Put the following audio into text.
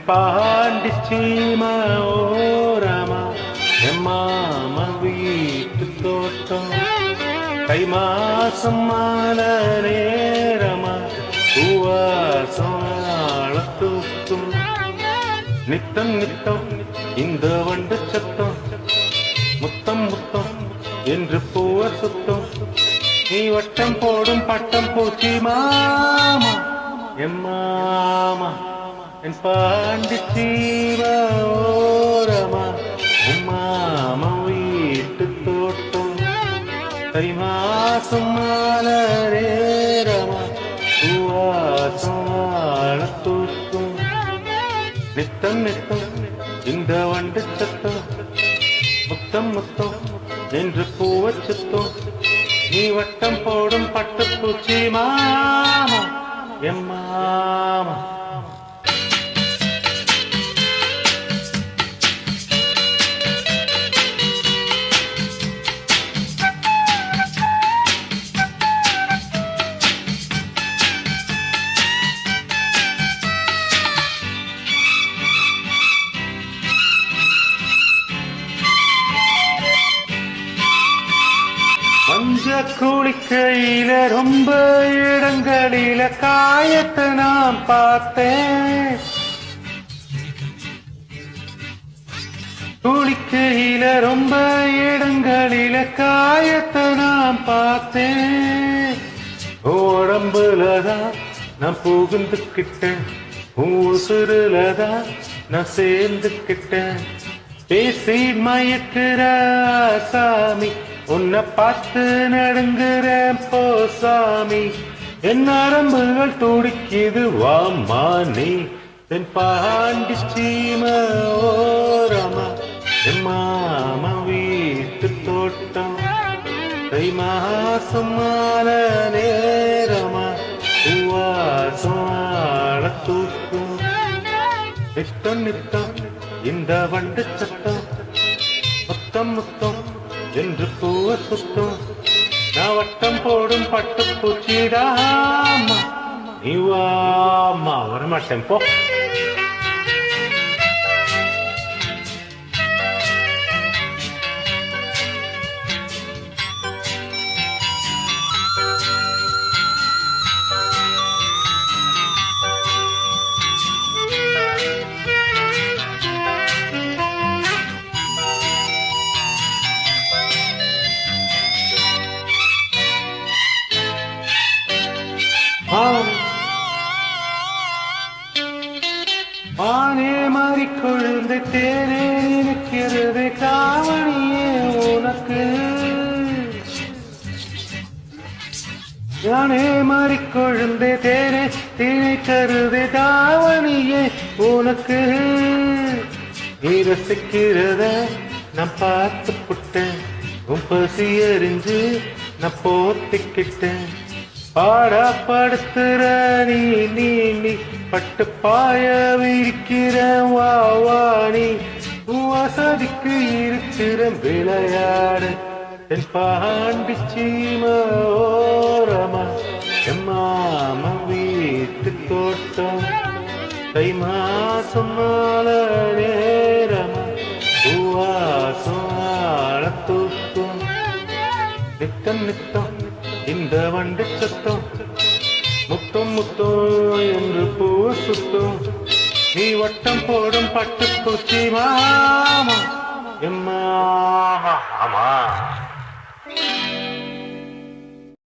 பாண்டி சீமா ஓரமா எம்மாம வீட்டு தோட்டம் தை மாசம் மால நேரமா பூவாசம் தூக்கும் நித்தம் நித்தம் இந்த வண்டு சத்தம் முத்தம் முத்தம் என்று பூவ சுத்தம் நீ வட்டம் போடும் பட்டம் பூச்சி மாமா எம்மாமா என் பாண்டி சீமா ஓரமா உம்மாமா வீட்டு தோட்டம் தை மாசம் மால நேரமா பூவாசம் தூக்கும் நித்தம் நித்தம் இந்த வண்டு சத்தம் முத்தம் முத்தம் என்று பூவ சுத்தம் நீ வட்டம் போடும் பட்டுப்பூச்சி மாமா எம்மாமா மஞ்ச குளிக்கையில ரொம்ப இடங்களில காயத்தை நான் பார்த்தேன் குளிக்கையில ரொம்ப இடங்களில காயத்தை நான் பார்த்தேன் உடம்புலதான் நான் புகுந்துக்கிட்டேன் உசுருலதான் நான் சேர்ந்துக்கிட்டேன் பேசி மயக்குற சாமி உன்னை பார்த்து நடுங்குறேன் போ சாமி என் நரம்புகள் துடிக்குது வாமா நீ தென் பாண்டி சீமா ஓரமா என் மாமா வீட்டு தோட்டம் தை மாசம் மால நேரமா பூவாசம் தூக்கும் நித்தம் நித்தம் இந்த வண்டு சத்தம் முத்தம் முத்தம் என்று பூவ சுத்தம் நான் வட்டம் போடும் பட்டுப்பூச்சிடாமா நீ வாமா வரமாட்டேன் போ ஆனே மாறி கொழுந்து தேனே நினைக்கிறது காவணியே உனக்கு யானே மாறி கொழுந்து தேனே திணைக்கிறது தாவணியே உனக்கு நீ ரசிக்கிறத நான் பார்த்து புட்டேன் உன் பசி அறிஞ்சு நான் போத்திக்கிட்டேன் பாடா படுத்துற நீ நீ நீ பட்டு பாய விரிக்கிற வாணி வசதிக்கு இருக்கிற விளையாடு என் பாண்டி சீமா ஓரமா எம்மாம வீட்டு தோட்டம் தை மாசம் மால நேரமா பூவாசம் தூக்கும் நித்தம் நித்தம் இந்த வண்டு சத்தம் முத்தம் முத்தம் என்று பூ சுத்தம் நீ வட்டம் போடும் பட்டுப்பூச்சி மாமா எம்மா ஆமா